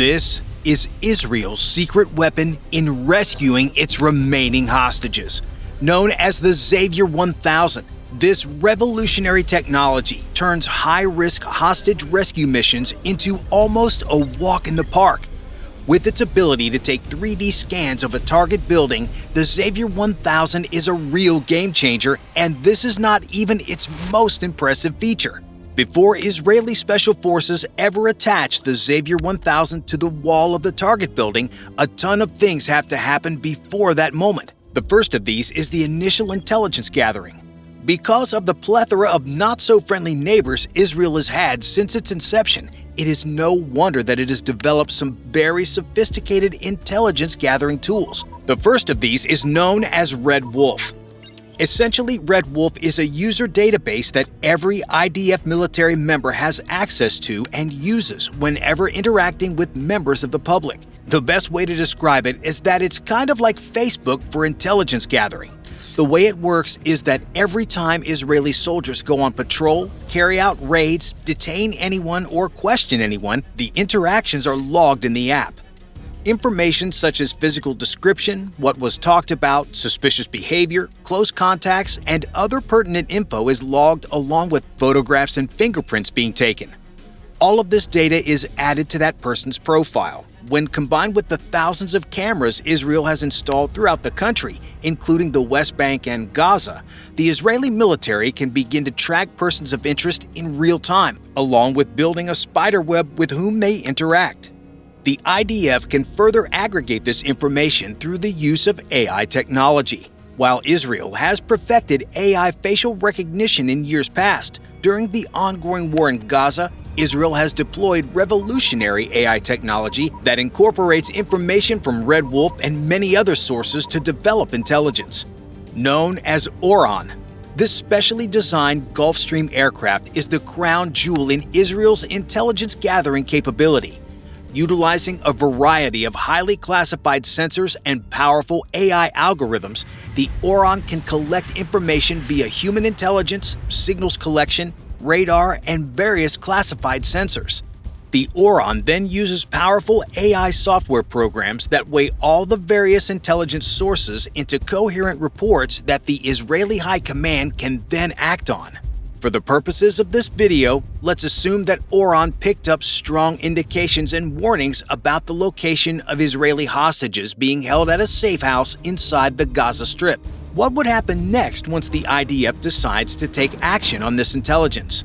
This is Israel's secret weapon in rescuing its remaining hostages, known as the Xavier 1000. This revolutionary technology turns high-risk hostage rescue missions into almost a walk in the park. With its ability to take 3D scans of a target building, the Xavier 1000 is a real game changer, and this is not even its most impressive feature. Before Israeli special forces ever attach the Xavier 1000 to the wall of the target building, a ton of things have to happen before that moment. The first of these is the initial intelligence gathering. Because of the plethora of not-so-friendly neighbors Israel has had since its inception, it is no wonder that it has developed some very sophisticated intelligence-gathering tools. The first of these is known as Red Wolf. Essentially, Red Wolf is a user database that every IDF military member has access to and uses whenever interacting with members of the public. The best way to describe it is that it's kind of like Facebook for intelligence gathering. The way it works is that every time Israeli soldiers go on patrol, carry out raids, detain anyone, or question anyone, the interactions are logged in the app. Information such as physical description, what was talked about, suspicious behavior, close contacts, and other pertinent info is logged along with photographs and fingerprints being taken. All of this data is added to that person's profile. When combined with the thousands of cameras Israel has installed throughout the country, including the West Bank and Gaza, the Israeli military can begin to track persons of interest in real time, along with building a spider web with whom they interact. The IDF can further aggregate this information through the use of AI technology. While Israel has perfected AI facial recognition in years past, during the ongoing war in Gaza, Israel has deployed revolutionary AI technology that incorporates information from Red Wolf and many other sources to develop intelligence. Known as Orion, this specially designed Gulfstream aircraft is the crown jewel in Israel's intelligence gathering capability. Utilizing a variety of highly classified sensors and powerful AI algorithms, the Orion can collect information via human intelligence, signals collection, radar, and various classified sensors. The Orion then uses powerful AI software programs that weigh all the various intelligence sources into coherent reports that the Israeli High Command can then act on. For the purposes of this video, let's assume that Orion picked up strong indications and warnings about the location of Israeli hostages being held at a safe house inside the Gaza Strip. What would happen next once the IDF decides to take action on this intelligence?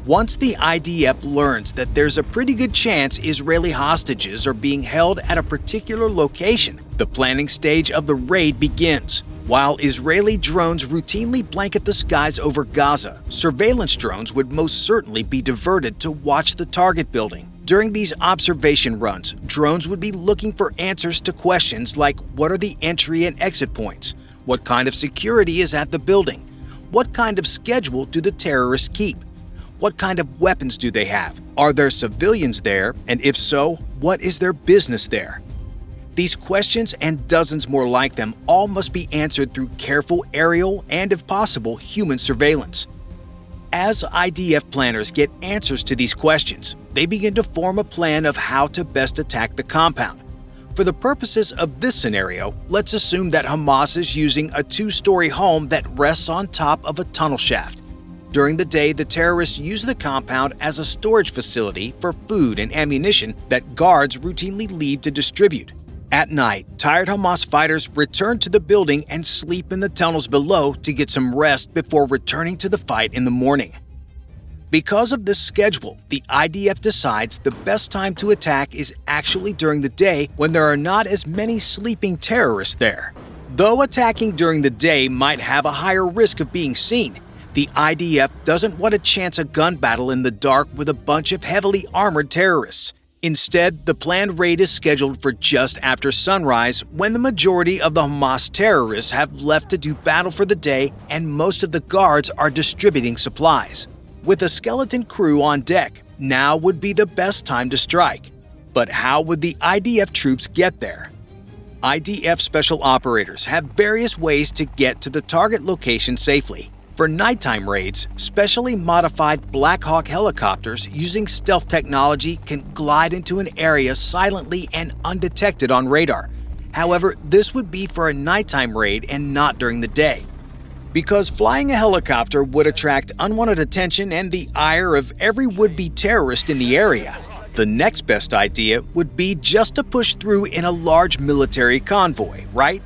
Once the IDF learns that there's a pretty good chance Israeli hostages are being held at a particular location, the planning stage of the raid begins. While Israeli drones routinely blanket the skies over Gaza, surveillance drones would most certainly be diverted to watch the target building. During these observation runs, drones would be looking for answers to questions like what are the entry and exit points? What kind of security is at the building? What kind of schedule do the terrorists keep? What kind of weapons do they have? Are there civilians there? And if so, what is their business there? These questions and dozens more like them all must be answered through careful aerial and, if possible, human surveillance. As IDF planners get answers to these questions, they begin to form a plan of how to best attack the compound. For the purposes of this scenario, let's assume that Hamas is using a two-story home that rests on top of a tunnel shaft. During the day, the terrorists use the compound as a storage facility for food and ammunition that guards routinely leave to distribute. At night, tired Hamas fighters return to the building and sleep in the tunnels below to get some rest before returning to the fight in the morning. Because of this schedule, the IDF decides the best time to attack is actually during the day when there are not as many sleeping terrorists there. Though attacking during the day might have a higher risk of being seen, the IDF doesn't want to chance a gun battle in the dark with a bunch of heavily armored terrorists. Instead, the planned raid is scheduled for just after sunrise when the majority of the Hamas terrorists have left to do battle for the day and most of the guards are distributing supplies. With a skeleton crew on deck, now would be the best time to strike. But how would the IDF troops get there? IDF special operators have various ways to get to the target location safely. For nighttime raids, specially modified Black Hawk helicopters using stealth technology can glide into an area silently and undetected on radar. However, this would be for a nighttime raid and not during the day. Because flying a helicopter would attract unwanted attention and the ire of every would-be terrorist in the area, the next best idea would be just to push through in a large military convoy, right?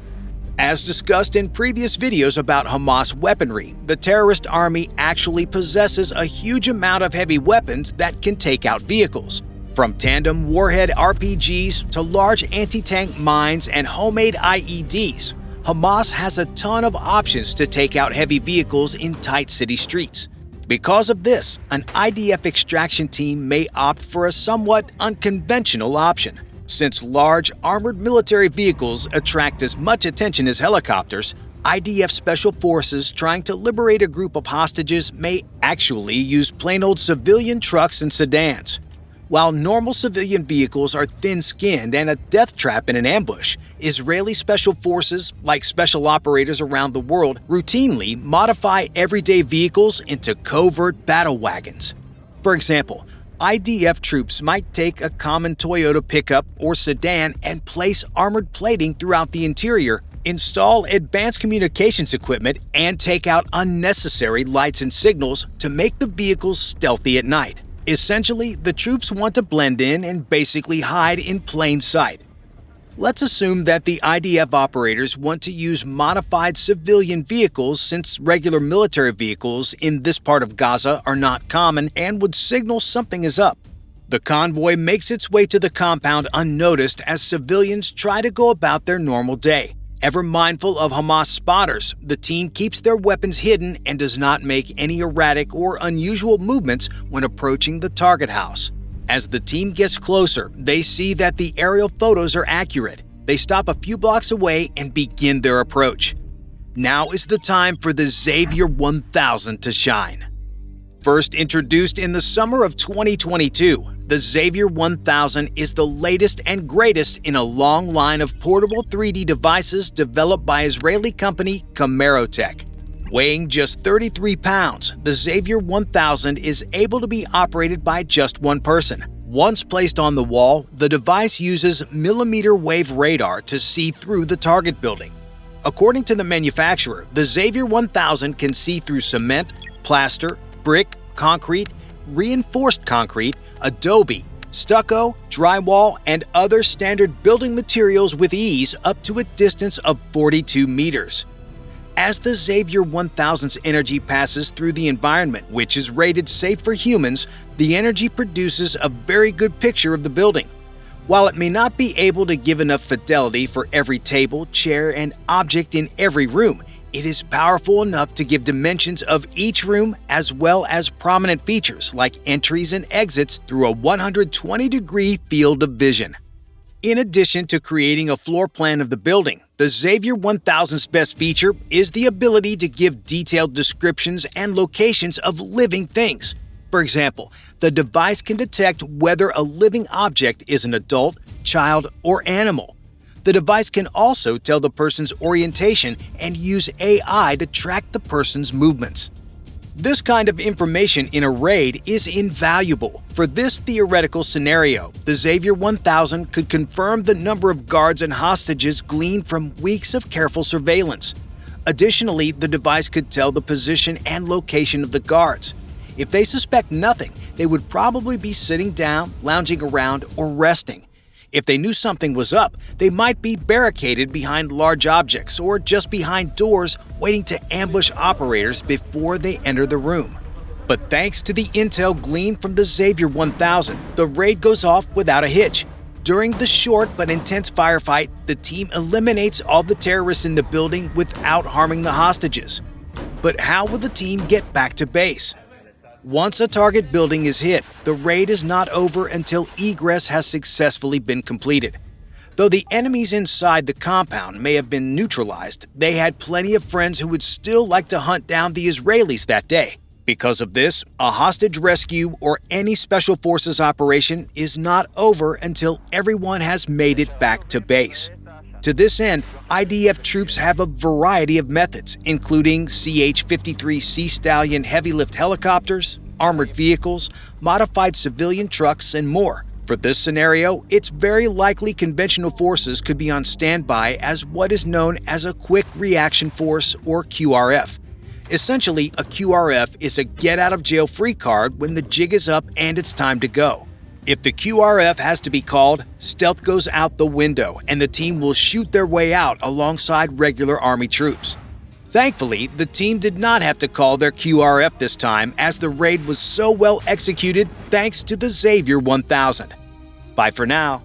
As discussed in previous videos about Hamas weaponry, the terrorist army actually possesses a huge amount of heavy weapons that can take out vehicles. From tandem warhead RPGs to large anti-tank mines and homemade IEDs, Hamas has a ton of options to take out heavy vehicles in tight city streets. Because of this, an IDF extraction team may opt for a somewhat unconventional option. Since large, armored military vehicles attract as much attention as helicopters, IDF special forces trying to liberate a group of hostages may actually use plain old civilian trucks and sedans. While normal civilian vehicles are thin-skinned and a death trap in an ambush, Israeli special forces, like special operators around the world, routinely modify everyday vehicles into covert battle wagons. For example, IDF troops might take a common Toyota pickup or sedan and place armored plating throughout the interior, install advanced communications equipment, and take out unnecessary lights and signals to make the vehicles stealthy at night. Essentially, the troops want to blend in and basically hide in plain sight. Let's assume that the IDF operators want to use modified civilian vehicles since regular military vehicles in this part of Gaza are not common and would signal something is up. The convoy makes its way to the compound unnoticed as civilians try to go about their normal day. Ever mindful of Hamas spotters, the team keeps their weapons hidden and does not make any erratic or unusual movements when approaching the target house. As the team gets closer, they see that the aerial photos are accurate. They stop a few blocks away and begin their approach. Now is the time for the Xavier 1000 to shine. First introduced in the summer of 2022, the Xavier 1000 is the latest and greatest in a long line of portable 3D devices developed by Israeli company Camerotech. Weighing just 33 pounds, the Xavier 1000 is able to be operated by just one person. Once placed on the wall, the device uses millimeter wave radar to see through the target building. According to the manufacturer, the Xavier 1000 can see through cement, plaster, brick, concrete, reinforced concrete, adobe, stucco, drywall, and other standard building materials with ease up to a distance of 42 meters. As the Xavier 1000's energy passes through the environment, which is rated safe for humans, the energy produces a very good picture of the building. While it may not be able to give enough fidelity for every table, chair, and object in every room, it is powerful enough to give dimensions of each room as well as prominent features like entries and exits through a 120-degree field of vision. In addition to creating a floor plan of the building, the Xavier 1000's best feature is the ability to give detailed descriptions and locations of living things. For example, the device can detect whether a living object is an adult, child, or animal. The device can also tell the person's orientation and use AI to track the person's movements. This kind of information in a raid is invaluable. For this theoretical scenario, the Xavier 1000 could confirm the number of guards and hostages gleaned from weeks of careful surveillance. Additionally, the device could tell the position and location of the guards. If they suspect nothing, they would probably be sitting down, lounging around, or resting. If they knew something was up, they might be barricaded behind large objects or just behind doors waiting to ambush operators before they enter the room. But thanks to the intel gleaned from the Xavier 1000, the raid goes off without a hitch. During the short but intense firefight, the team eliminates all the terrorists in the building without harming the hostages. But how will the team get back to base? Once a target building is hit, the raid is not over until egress has successfully been completed. Though the enemies inside the compound may have been neutralized, they had plenty of friends who would still like to hunt down the Israelis that day. Because of this, a hostage rescue or any special forces operation is not over until everyone has made it back to base. To this end, IDF troops have a variety of methods, including CH-53 Sea Stallion heavy-lift helicopters, armored vehicles, modified civilian trucks, and more. For this scenario, it's very likely conventional forces could be on standby as what is known as a Quick Reaction Force, or QRF. Essentially, a QRF is a get-out-of-jail-free card when the jig is up and it's time to go. If the QRF has to be called, stealth goes out the window and the team will shoot their way out alongside regular Army troops. Thankfully, the team did not have to call their QRF this time as the raid was so well executed thanks to the Xavier 1000. Bye for now.